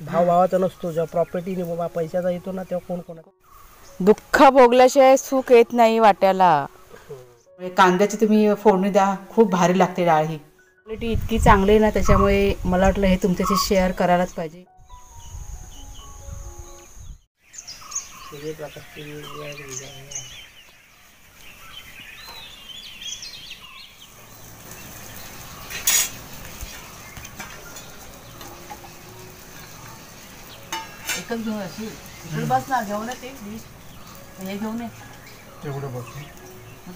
भाव भावाचा नसतो, जेव्हा प्रॉपर्टी पैशाचा येतो ना तेव्हा कोण कोणा दुःख भोगल्याशिवाय सुख येत नाही वाट्याला. कांद्याची तुम्ही फोडणी द्या, खूप भारी लागते डाळ ही. क्वालिटी इतकी चांगली आहे ना, त्याच्यामुळे मला वाटलं हे तुमच्याशी शेअर करायलाच पाहिजे. एकच घेऊन अशी इकडे बस ना, घेऊन ये ते डिश हे घेऊन ये. तेवढं बस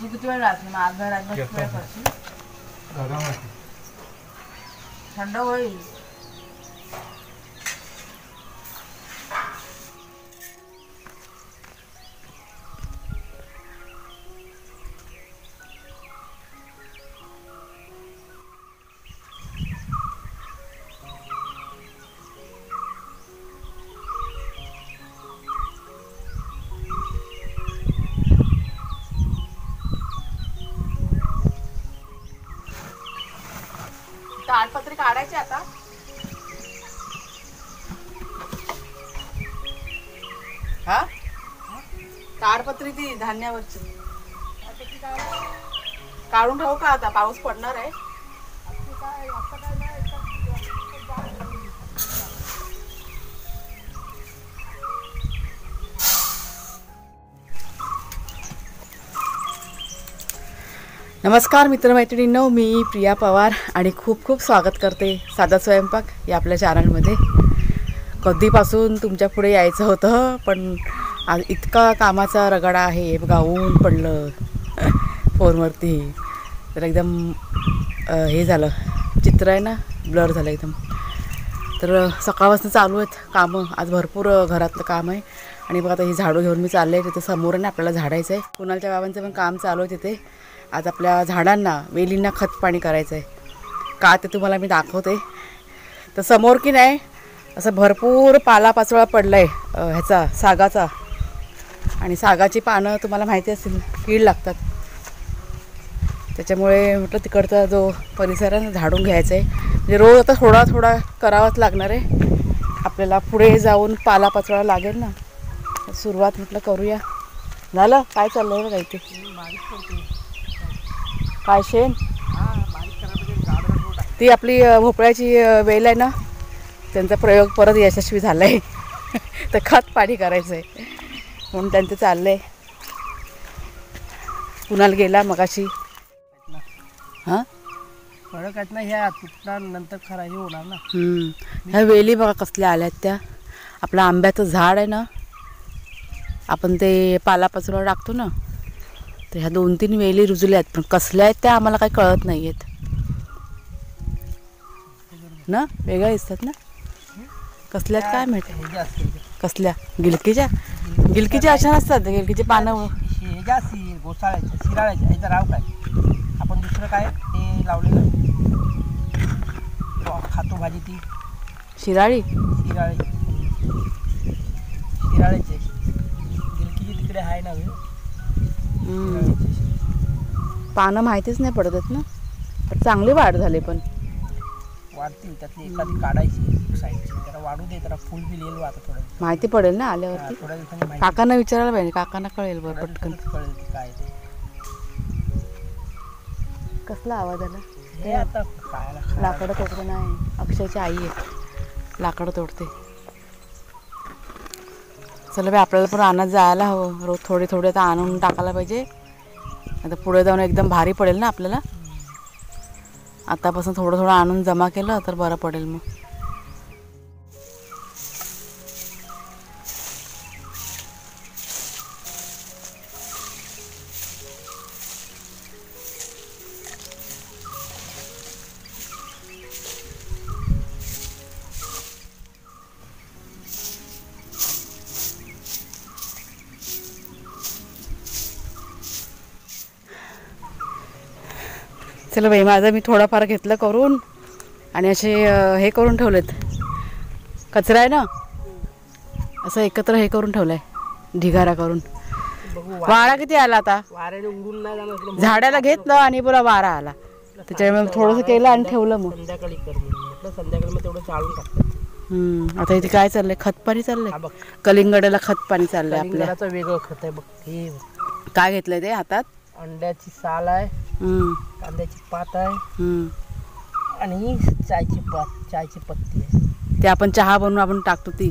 तू किती वेळ राहते मग? अर्धा रात किती वेळ करशील? थंड होईल. ताडपत्री काढायची आता. हा ताडपत्री ती धान्यावरची काढून ठेवू का? आता पाऊस पडणार आहे. नमस्कार मित्रमैत्रिणींनो, मी प्रिया पवार आणि खूप खूप स्वागत करते साधा स्वयंपाक या आपल्या चॅनलमध्ये. कधीपासून तुमच्या पुढे यायचं होतं, पण आज इतका कामाचा रगडा आहे. बघा ऊन पडलं फोनवरती, तर एकदम हे झालं, चित्र आहे ना ब्लर झालं एकदम. तर सकाळपासून चालू आहेत कामं. आज भरपूर घरातलं काम आहे. आणि बघा आता ही झाडू घेऊन मी चालले. तिथे समोर ना आपल्याला झाडायचं आहे. कुणालच्या बाबांचं पण काम चालू आहे तिथे. आज आपल्या झाडांना, वेलींना खत पाणी करायचं आहे का ते तुम्हाला मी दाखवते. तर समोर की नाही असं भरपूर पालापाचोळा पडला आहे ह्याचा सागाचा. आणि सागाची पानं तुम्हाला माहिती असेल कीड लागतात. त्याच्यामुळे म्हटलं तिकडचा जो परिसर आहे ना झाडून घ्यायचा आहे. म्हणजे रोज आता थोडा थोडा करावाच लागणार आहे आपल्याला. पुढे जाऊन पालापाचोळा लागेल ना. सुरुवात म्हटलं करूया. झालं काय चाललं आहे बघा इथे. काय शेण? ती आपली भोपळ्याची वेल आहे ना, त्यांचा प्रयोग परत यशस्वी झाला आहे. तर खत पाणी करायचं आहे म्हणून त्यांचं चाललं आहे. कुणाला गेला मगाशी. हां फळक आहेत ना ह्या तुटणार नंतर खरा हे होणार ना. ह्या वेली बघा कसल्या आल्यात त्या. आपलं आंब्याचं झाड आहे ना, आपण ते पालापाचोळा टाकतो ना, तर ह्या 2-3 वेली रुजल्या आहेत. पण कसल्या आहेत त्या आम्हाला काही कळत नाही आहेत ना. वेगळ्या दिसतात ना. कसल्या आहेत काय माहिती. कसल्या? गिलकीच्या? गिलकीच्या अशा नसतात. गिलकीचे पानं घोसाळ्याच्या शिराळ्याच्या. याचं नाव काय आपण दुसरं काय ते लावलेलं खातो भाजी ती शिराळी. शिराळ्याचे गिलकीची तिकडे आहे ना. पानं माहितीच नाही पडत आहेत ना. चांगली वाढ झाली पण वाढतील. त्यातली एखादी काढायची साईडची, जरा वाढू दे, जरा फुल बी येईल आता थोडं माहिती पडेल ना आल्यावरती. थोड्या दिवसांनी काकांना विचारायला पाहिजे. काकांना कळेल बरं पटकन. कळेल की काय ते. कसला आवाज आला? हे आता खायला लाकडं तोडते नाही. अक्षयची आई आहे, लाकडं तोडते. चला बाई, आपल्याला पण रानात जायला हवं. रोज थोडे थोडे आता आणून टाकायला पाहिजे. आता पुढे जाऊन एकदम भारी पडेल ना आपल्याला. आतापासून थोडं थोडं आणून जमा केलं तर बरं पडेल मग. चला बाई, माझं मी थोडाफार घेतलं करून. आणि असे हे करून ठेवलेत. कचरा आहे ना, असं एकत्र हे करून ठेवलं आहे ढिगारा करून. वारा किती आला आता. वाऱ्याने उडून नाही जाणार. झाडाला घेतलं आणि पुरा वारा आला. त्याच्यामुळे थोडंसं केलं आणि ठेवलं. मग संध्याकाळी कर म्हटलं. संध्याकाळी मग तेवढं चाळून टाकतात. आता इथे काय चाललंय? खतपाणी हा चाललंय. बघ, कलिंगडाला खतपाणी चाललंय आपल्या. कलिंगडाचं वेगळं खत आहे बघ. हे काय घेतलंय ते हातात? अंड्याची साल आहे, हम्म, कांद्याची पात आहे हम्म. आणि चायची पत्ती आहे. ते आपण चहा बनवून आपण टाकतो ती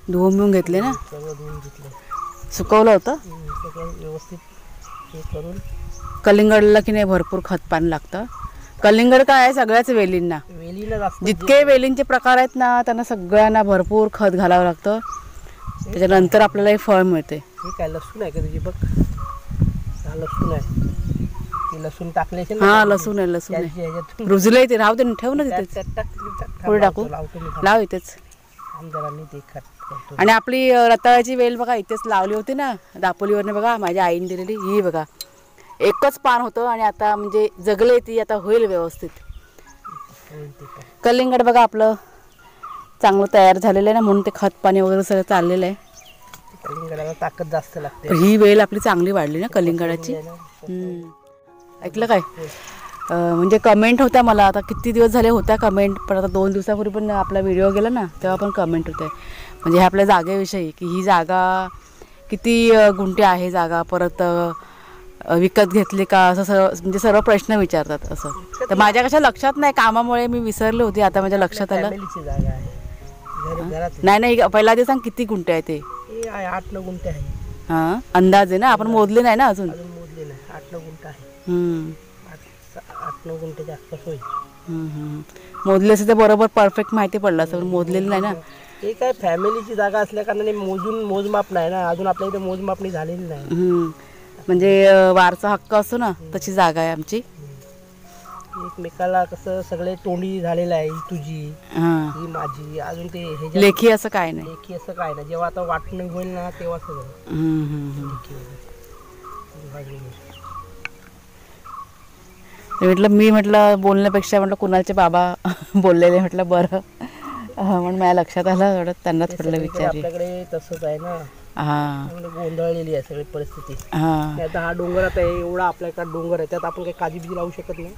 धुवून घेतले ना, सगळं धुवून घेतलं. सुकवलं होतं. सगळं व्यवस्थित हे करून. कलिंगडला की नाही भरपूर खतपाणी लागतं. कलिंगड काय आहे सगळ्याच वेलींना, वेलीला जास्त जितके वेलींचे प्रकार आहेत ना त्यांना सगळ्यांना भरपूर खत घालावं लागतं. त्याच्यानंतर आपल्याला हे फळ मिळते. हे काय लसूण आहे का तुझी? बघ, हा लसूण आहे. ते लसूण टाकले असेल हा लसूण आहे, लसूण आहे. ह्याच्यातून रुजलंय ते. राहू दे ना, ठेव ना तिथेच. पुढे टाकू. लावतो मी. लाव इथेच. जरा मी ते खत करतो. आणि आपली रताळ्याची वेल बघा इथेच लावली होती ना दापोलीवरने, बघा माझ्या आईने दिलेली. ही बघा एकच पान होतं आणि आता म्हणजे जगले ती, आता होईल व्यवस्थित. कलिंगड बघा आपलं चांगलं तयार झालेलं आहे ना, म्हणून ते खत पाणी वगैरे सगळं चाललेलं आहे. कलिंगडाला ताकद जास्त लागते. ही वेल आपली चांगली वाढली ना कलिंगडाची. ऐकलं काय? म्हणजे कमेंट होत्या मला, आता किती दिवस झाले होत्या कमेंट, पण आता 2 दिवसापूर्वी पण आपला व्हिडिओ गेला ना तेव्हा पण कमेंट होते म्हणजे हे आपल्या जागेविषयी, की ही जागा किती गुंठे आहे जागा, परत विकत घेतली का, असं म्हणजे सर्व प्रश्न विचारतात. असं तर माझ्या कशा लक्षात नाही, कामामुळे मी विसरले होते, आता माझ्या लक्षात आलं. फॅमिलीची जागा आहे. घरात नाही पहिला आधी सांग किती गुंठे आहे ते? 8-9 गुंठे आहे. हां अंदाजे ना, आपण मोजले नाही ना अजून. मोजले नाही. 8-9 गुंठे आहे. 8-9 गुंठेच्या आसपास होईल. मोजले असेल तर बरोबर परफेक्ट माहिती पडलं असं, पण मोजलेलं नाही ना. हे काय फॅमिलीची जागा असल्या कारणाने मोजमाप नाही ना अजून, आपल्या इथे मोजमाप नाही झालेली नाही. म्हणजे वारसा हक्क असतो ना, तशी जागा आहे आमची. एकमेकाला कसं सगळे तोंडी झालेलं आहे. ही तुझी, ही माझी, अजून ते हे लेखी असं काय नाही. लेखी असं काय नाही. जेव्हा आता वाटणं होईल ना तेव्हा सगळं. मी म्हटलं बोलण्यापेक्षा म्हटलं कुणालचे बाबा बोललेले, म्हटलं बरं म्हणून माझ्या लक्षात आलं, एवढं त्यांनाच म्हटलं विचार. आपल्याकडे तसंच आहे ना. गोंधळलेली आहे सगळी परिस्थिती. आता हा डोंगर, आता एवढा आपल्याकडे डोंगर आहे, त्यात आपण काही काजी बिजी लावू शकत नाही.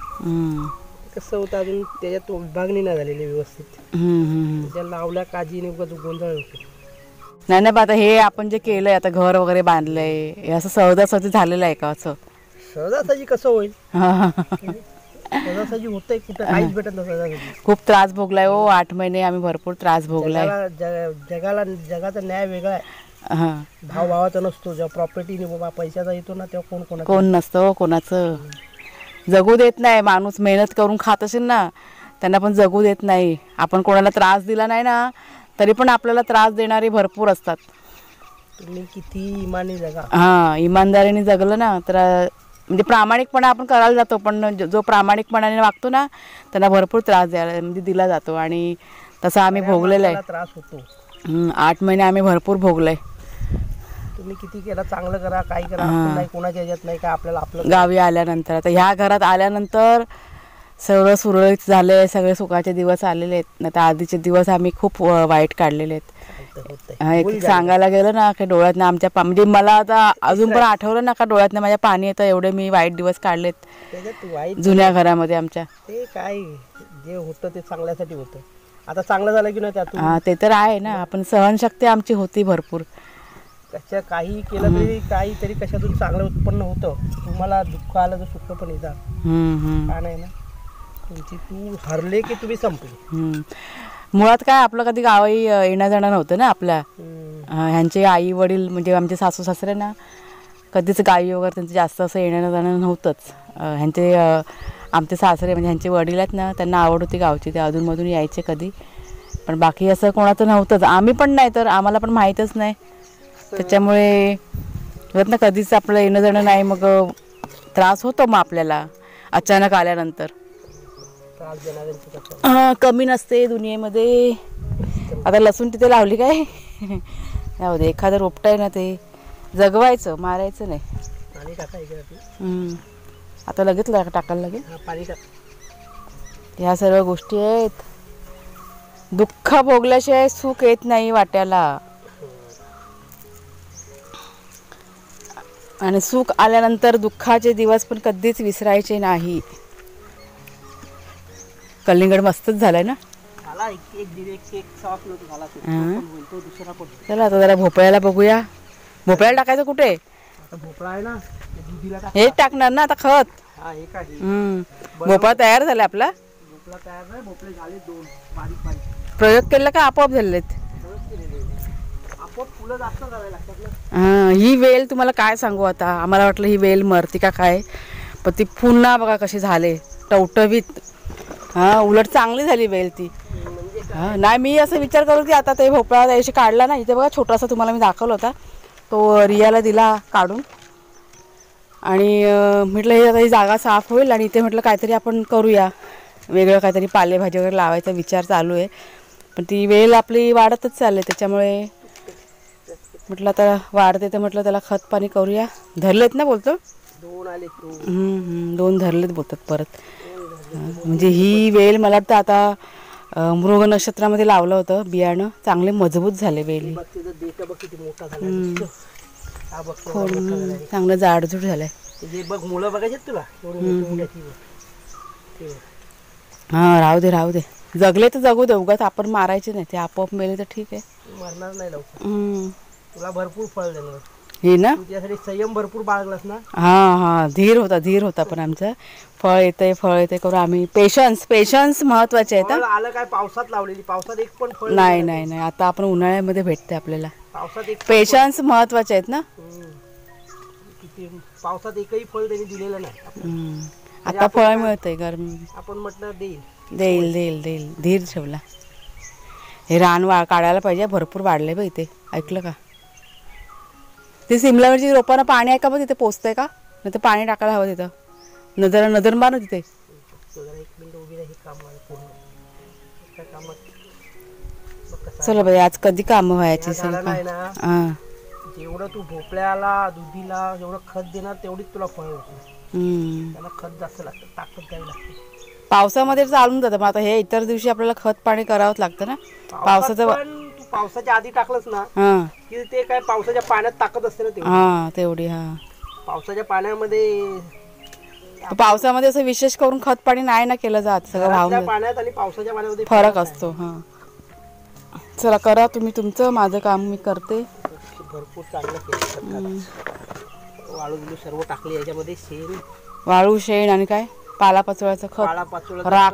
कसं होतं अजून त्याच्यात विभागणी नाही झालेली व्यवस्थित. त्या लावल्या काजीने गोंधळ होतो. नाही आता हे आपण जे केलंय, आता घर वगैरे बांधलंय, हे असं सहजासहजी झालेलं आहे का? असं सहजासहजी कसं होईल? सहजासहजी होतंय कुठं? काहीच भेटत नाही सहजासहजी. खूप त्रास भोगलाय हो. 8 महिने आम्ही भरपूर त्रास भोगलाय. जगाचा न्याय वेगळा आहे. भावाचा नसतो. जेव्हा प्रॉपर्टी पैशाचा येतो ना तेव्हा कोण नसतं कोणाचं. जगू देत नाही माणूस. मेहनत करून खात असेल ना त्यांना पण जगू देत नाही. आपण कोणाला त्रास दिला नाही ना तरी पण आपल्याला त्रास देणारे भरपूर असतात. तुम्ही किती इमानी जगा. इमानदारीने जगलं ना तर म्हणजे प्रामाणिकपणा आपण करायला जातो, पण जो प्रामाणिकपणाने वागतो ना त्यांना भरपूर त्रास म्हणजे दिला जातो. आणि तसं आम्ही भोगलेलं आहे. त्रास होतो. 8 महिने आम्ही भरपूर भोगलंय. तुम्ही किती केला, चांगलं करा, काही करा, नाही कोणाच्या ह्याच्यात नाही का. आपल्याला आपलं गावी आल्यानंतर, आता ह्या घरात आल्यानंतर सगळं सुरळीत झालंय. सगळे सुखाचे दिवस आलेले आहेत. नाही तर आधीचे दिवस आम्ही खूप वाईट काढलेले आहेत. एक सांगायला गेलं ना की डोळ्यातनं आमच्या म्हणजे मला आता अजून पण आठवलं ना का डोळ्यातनं माझ्या पाणी येतं. एवढे मी वाईट दिवस काढलेत जुन्या घरामध्ये आमच्या. ते काय जे होतं ते चांगल्यासाठी होतं. आता चांगलं झालं की नाही त्यातून. ते तर आहे ना. आपण सहनशक्ती आमची होती भरपूर. त्याच्या काही केलं तरी काहीतरी कशातून चांगलं उत्पन्न होतं. तुम्हाला दुःख आलं तर सुख पण येतात. का नाही ना. तुमची तू हरले की तुम्ही संपले. मुळात काय आपलं कधी गावाही येणं जाणं नव्हतं ना आपल्या. ह्यांचे आई वडील म्हणजे आमचे सासू सासरे ना कधीच गावी वगैरे त्यांचं जास्त असं येणं जाणं नव्हतंच. ह्यांचे आमचे सासरे म्हणजे ह्यांचे वडील आहेत ना त्यांना आवड होती गावची. ते अधूनमधून यायचे कधी, पण बाकी असं कोणाचं नव्हतंच. आम्ही पण नाही तर आम्हाला पण माहीतच नाही. त्याच्यामुळे ना कधीच आपलं येणं जाणं नाही. मग त्रास होतो मग आपल्याला अचानक आल्यानंतर. कमी नसते दुनियेमध्ये. आता लसूण तिथे लावली काय जाऊ दे. एखादं रोपटं आहे ना ते जगवायचं, मारायचं नाही. आता लगेच टाकायला लागेल. ह्या सर्व गोष्टी आहेत. दुःख भोगल्याशिवाय सुख येत नाही वाट्याला. आणि सुख आल्यानंतर दुःखाचे दिवस पण कधीच विसरायचे नाही. कलिंगड मस्तच झालाय ना. झाला एक दीड एक 1.6 किलो झाला तो पण होईल तो दुसरा पण. चला आता जरा भोपळ्याला बघूया. भोपळ्याला टाकायचं कुठे? आता भोपळा आहे ना ते दुधीला टाक. हेच टाकणार ना आता खत. हा हे काय भोपळा तयार झाला आपला. भोपळा तयार नाही, भोपळे झाले 2 बारीक बारीक. प्रयोग केला का आपोआप झालेत? आपोआप फुलं जास्त करायला लागतात ना. हां, ही वेल तुम्हाला काय सांगू आता, आम्हाला वाटलं ही वेल मरती का काय, पण ती पुन्हा बघा कशी झाले टवटवीत. हां, उलट चांगली झाली वेल ती. हां, नाही मी असं विचार करू की आता ते भोपळा त्याशी काढला ना, इथे बघा छोटासा तुम्हाला मी दाखवला होता, तो रियाला दिला काढून. आणि म्हटलं हे आता ही जागा साफ होईल आणि इथे म्हटलं काहीतरी आपण करूया, वेगळं काहीतरी पालेभाजी वगैरे लावायचा विचार चालू आहे. पण ती वेल आपली वाढतच चालली, त्याच्यामुळे म्हटलं आता वाढते तर म्हटलं त्याला खत पाणी करूया. धरलेत ना बोलतो? 2 आले. 2 धरलेत बोलतात परत. म्हणजे ही वेल मला वाटतं आता मृग नक्षत्रामध्ये लावलं होतं बियाणं, चांगले मजबूत झाले वेल. चांगलं जाडजूड झालंय. बघ मुलं बघायचे तुला. हां, राहू दे जगले तर जगू दे, उगाच आपण मारायचे नाही. ते आपोआप मेले तर ठीक आहे, मरणार नाही लवकर. तुला भरपूर फळ देणार हे ना. तुझ्यासाठी संयम भरपूर बाळगलास ना. हां, धीर होता पण आमचा. फळ येते करून आम्ही पेशन्स महत्वाचे आहेत. आलं काय पावसात लावलेली, पावसात एक पण फळ नाही. आता आपण उन्हाळ्यामध्ये भेटते आपल्याला. पावसात एक पेशन्स महत्वाचे आहेत ना. पावसात एकही फळ त्यांनी दिलेलं नाही. आता फळ मिळतंय गरमी. आपण म्हटलं देईल धीर ठेवला. हे रान काढायला पाहिजे, भरपूर वाढले बघ इथे. ऐकलं का? ते सिमला मिरची रोपांना पाणी आहे का बघ तिथे पोचतंय का? नाही तर पाणी टाकायला हवं तिथं. नजर मार ना तिथे. एक मिनिट उभी राही, काम चला बाई, आज कधी काम व्हायची जेवढं तू भोपळ्याला दुधीला जेवढं खत देणार तेवढीच तुला फळ होते. त्याला खत जास्त लागतं, ताकद द्यावी लागते. पावसामध्ये चालून जातं, पण आता हे इतर दिवशी आपल्याला खत पाणी करावंच लागतं ना. पावसाच्या आधी टाकलंच ना की ते काय पावसाच्या पाण्यात ताकद असते ना तेवढी. पावसाच्या पाण्यामध्ये असं विशेष करून खत पाणी नाही ना केलं जात, सगळं वाहून पाण्यात आणि पावसाच्या पाण्यामध्ये फरक असतो. चला करा तुम्ही तुमचं, माझं काम मी करते. भरपूर चांगलं केलं. वाळू सर्व टाकले याच्यामध्ये, वाळू शेण आणि काय पालापाचोळ्याचं खत, राख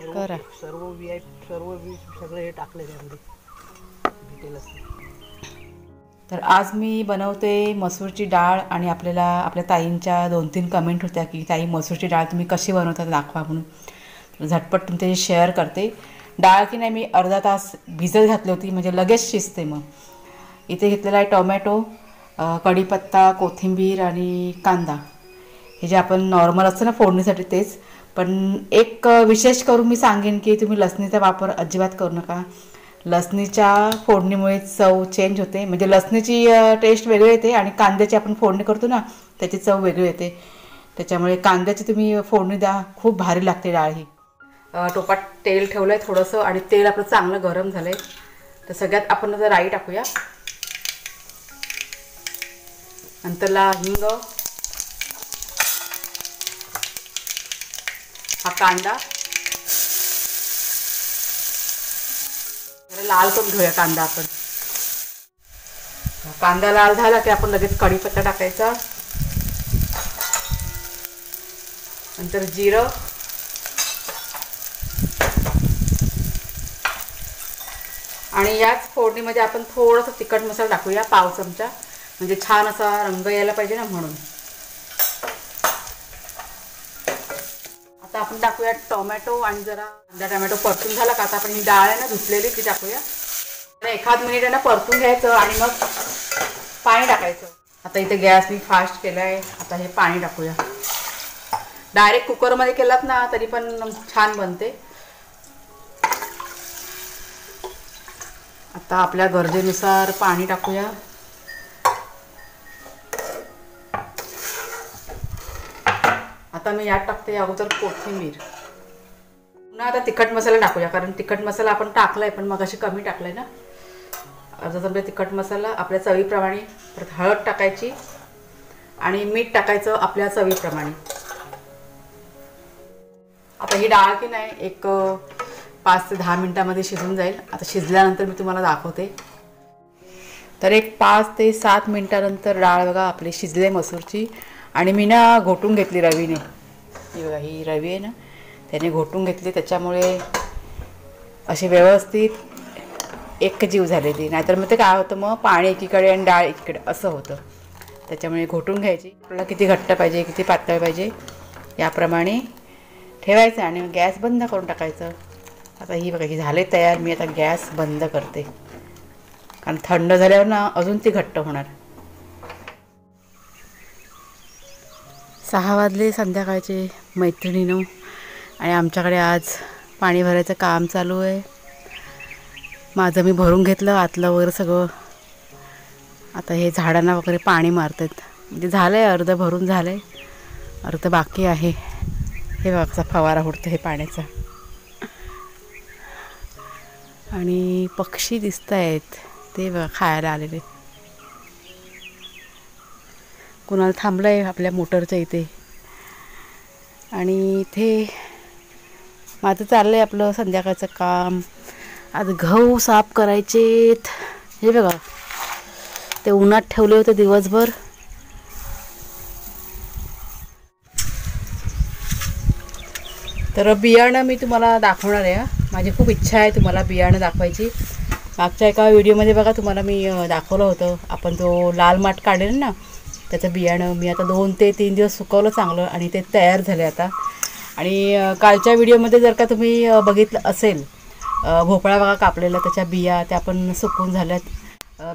करा सर्व सगळे हे टाकले त्यामध्ये. तर आज मी बनवते मसूरची डाळ. आणि आपल्या ताईंच्या 2-3 कमेंट होत्या की ताई मसूरची डाळ तुम्ही कशी बनवता दाखवा म्हणून. झटपट तुमच्याशी शेअर करते. डाळ की नाही मी अर्धा तास भिजत घातली होती, म्हणजे लगेच शिजते. मग इथे घेतलेला आहे टोमॅटो, कढीपत्ता, कोथिंबीर आणि कांदा. हे जे आपण नॉर्मल असतं ना फोडणीसाठी तेच. पण एक विशेष करून मी सांगेन की तुम्ही लसणीचा वापर अजिबात करू नका. लसणीच्या फोडणीमुळे चव चेंज होते, म्हणजे लसणीची टेस्ट वेगळी येते आणि कांद्याची आपण फोडणी करतो ना त्याची चव वेगळी येते. त्याच्यामुळे कांद्याची तुम्ही फोडणी द्या, खूप भारी लागते डाळ ही. टोपात तेल ठेवलं आहे थोडंसं आणि तेल आपलं चांगलं गरम झालं आहे. तर सगळ्यात आपण आता राई टाकूया, नंतरला हिंग, हा कांदा लाल करून घेऊया. कांदा आपण कांदा लाल झाला की आपण लगेच कढीपत्ता टाकायचा, नंतर जिरं, आणि याच फोडणीमध्ये आपण थोडासा तिखट मसाला टाकूया, पाव चमचा, म्हणजे छान असा रंग यायला पाहिजे ना म्हणून. आता आपण टाकूया टोमॅटो आणि जरा कांदा टोमॅटो परतून झाला का आता आपण ही डाळ आहे ना धुतलेली ती टाकूया. 1 मिनिट आहे ना परतून घ्यायचं आणि मग पाणी टाकायचं. आता इथे गॅस मी फास्ट केला आहे. आता हे पाणी टाकूया. डायरेक्ट कुकरमध्ये केलात ना तरी पण छान बनते. आता आपल्या गरजेनुसार पाणी टाकूया. आता मी यात टाकते अगोदर कोथिंबीर. पुन्हा आता तिखट मसाला टाकूया, कारण तिखट मसाला आपण टाकलाय पण मग अशी कमी टाकलाय ना. अर्धा चमचा तिखट मसाला आपल्या चवीप्रमाणे. परत हळद टाकायची आणि मीठ टाकायचं आपल्या चवीप्रमाणे. आता ही डाळ की नाही एक 5 ते 10 मिनिटांमध्ये शिजून जाईल. आता शिजल्यानंतर मी तुम्हाला दाखवते. तर एक 5 ते 7 मिनिटानंतर डाळ बघा आपली शिजले मसूरची. आणि मी ना घोटून घेतली रवीने. ही बघा ही रवी आहे ना, त्याने घोटून घेतली, त्याच्यामुळे अशी व्यवस्थित एक जीव झालेली. नाहीतर मग ते काय होतं, मग पाणी एकीकडे आणि डाळ एकीकडे असं होतं. त्याच्यामुळे घोटून घ्यायची. आपल्याला किती घट्ट पाहिजे किती पातळ पाहिजे याप्रमाणे ठेवायचं आणि गॅस बंद करून टाकायचं. आता ही बघा ही झाले तयार. मी आता गॅस बंद करते, कारण थंड झाल्यावर ना अजून ती घट्ट होणार. 6 वाजले संध्याकाळचे मैत्रिणीनो. आणि आमच्याकडे आज पाणी भरायचं काम चालू आहे. माझं मी भरून घेतलं आतलं वगैरे सगळं. आता हे झाडांना वगैरे पाणी मारतात. म्हणजे झालं आहे, अर्ध भरून झालं आहे, अर्ध बाकी आहे. हे बघा कसा फवारा उडतो हे पाण्याचा. आणि पक्षी दिसत आहेत ते बघा खायला आलेले. कुणाला थांबलं आहे आपल्या मोटरच्या इथे. आणि इथे माझं चाललं आहे आपलं संध्याकाळचं काम. आज गहू साफ करायचेत. हे बघा ते उन्हात ठेवले होते दिवसभर. तर बियाणं मी तुम्हाला दाखवणार आहे. माझी खूप इच्छा आहे तुम्हाला बियाणं दाखवायची. मागच्या एका व्हिडिओमध्ये बघा तुम्हाला मी दाखवलं होतं. आपण तो लाल माठ काढेल ना त्याचं बियाणं मी आता 2 ते 3 दिवस सुकवलं चांगलं आणि ते तयार झाले आता. आणि कालच्या व्हिडिओमध्ये जर का तुम्ही बघितलं असेल, भोपळा बघा कापलेला, त्याच्या बिया त्या पण सुकून झाल्यात.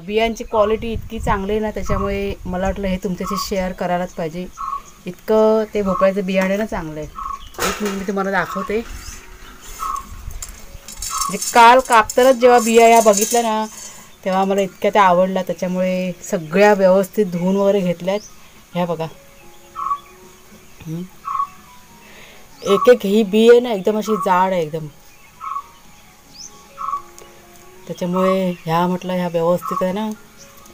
बियांची क्वालिटी इतकी चांगली आहे ना, त्याच्यामुळे मला वाटलं हे तुमच्याशी शेअर करायलाच पाहिजे. इतकं ते भोपळ्याचं बियाणं ना चांगलं आहे. एक मिनिट मी तुम्हाला दाखवते. म्हणजे काल कापतानाच जेव्हा बिया या बघितल्या ना तेव्हा मला इतक्या त्या आवडल्या. त्याच्यामुळे सगळ्या व्यवस्थित धुवून वगैरे घेतल्यात. ह्या बघा एक एक ही बी आहे ना एकदम अशी जाड आहे एकदम. त्याच्यामुळे ह्या म्हटलं ह्या व्यवस्थित आहे ना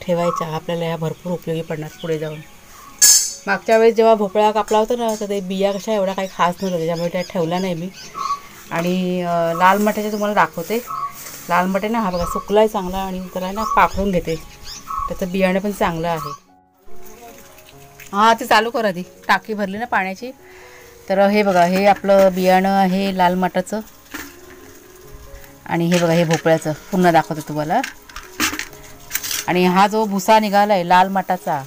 ठेवायच्या. आपल्याला ह्या भरपूर उपयोगी पडणार पुढे जाऊन. मागच्या वेळेस जेव्हा भोपळा कापला होता ना तर ते बिया कशा एवढ्या काही खास नव्हत्या, त्याच्यामुळे त्या ठेवल्या नाही मी. आणि लाल मटाचे तुम्हाला दाखवते. लाल मटे ना हा बघा सुकला आहे चांगला आणि त्याला ना पाखडून घेते. त्याचं बियाणं पण चांगलं आहे. हां ते चालू करा ती टाकी भरली ना पाण्याची. तर हे बघा हे आपलं बियाणं आहे लाल मटाचं. आणि हे बघा हे भोपळ्याचं पुन्हा दाखवते तुम्हाला. आणि हा जो भुसा निघाला आहे लाल मटाचा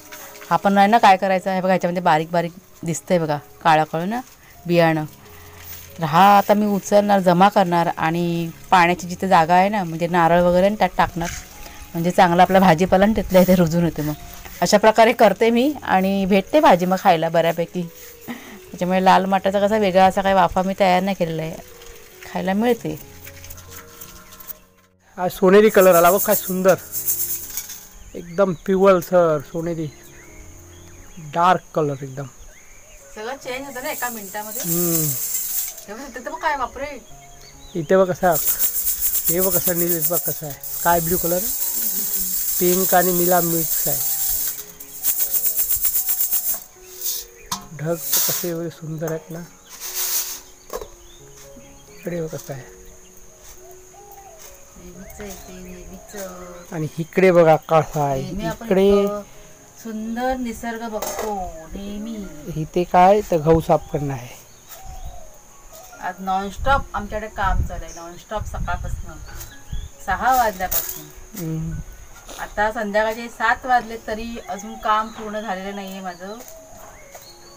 हा पण आहे ना काय करायचा हे बघा ह्याच्यामध्ये बारीक बारीक दिसतंय बघा काळा काळ ना बियाणं. तर हा आता मी उचलणार जमा करणार आणि पाण्याची जिथे जागा आहे ना म्हणजे नारळ वगैरे त्यात टाकणार. म्हणजे चांगला आपला भाजीपाला तिथल्या इथे रुजून येते. मग अशा प्रकारे करते मी आणि भेटते भाजी मग खायला बऱ्यापैकी. त्याच्यामुळे लाल मटाचा कसा वेगळा असा काही वाफा मी तयार नाही केलेला आहे, खायला मिळते. हा सोनेरी कलर आला बघ काय सुंदर एकदम पिवळसर सोनेरी डार्क कलर एकदम. सगळं चेंज होतं ना एका मिनिटामध्ये. तिथे बघ काय बापरे. इथे बघ कसा हे बघ कसा नील बघ कसा आहे स्काय ब्ल्यू कलर पिंक आणि निळा मिक्स आहे. ढग कसे एवढे सुंदर आहेत ना. इकडे बघ कसं आहे आणि इकडे बघा कसा आहे. इकडे सुंदर निसर्ग बघतो नेहमी. इथे काय तर गहू साफ करणं आहे. आज नॉनस्टॉप आमच्याकडे काम चालू आहे. नॉनस्टॉप सकाळपासून 6 वाजल्यापासून आता संध्याकाळचे 7 वाजले तरी अजून काम पूर्ण झालेलं नाही आहे माझं.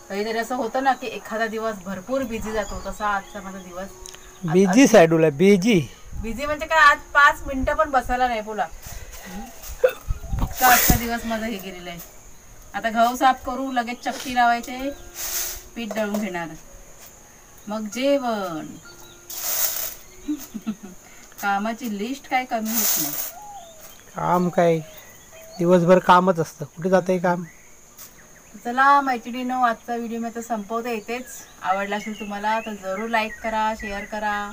कधीतरी असं होतं ना की एखादा दिवस भरपूर बिझी जातो, तसा आजचा माझा दिवस बिझी सायडूला. बिझी म्हणजे काय आज 5 मिनिटं पण बसायला नाही बोला. इतका आजचा दिवस माझा हे गेलेला आहे. आता गहू साफ करू लगेच चक्की लावायचे, पीठ दळून घेणार, मग जेवण. कामाची लिस्ट काय कमी होत नाही. काम काय दिवसभर कामच असतं. कुठे जातंय काम. चला मैत्रिणींनो आजचा व्हिडिओ मी आता संपवते इथेच. आवडला असेल तुम्हाला तर जरूर लाईक करा, शेअर करा.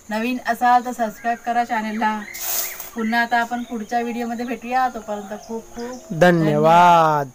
नवीन असाल तर सबस्क्राईब करा चॅनलला. पुन्हा आता आपण पुढच्या व्हिडिओमध्ये भेटूया. तोपर्यंत खूप खूप धन्यवाद.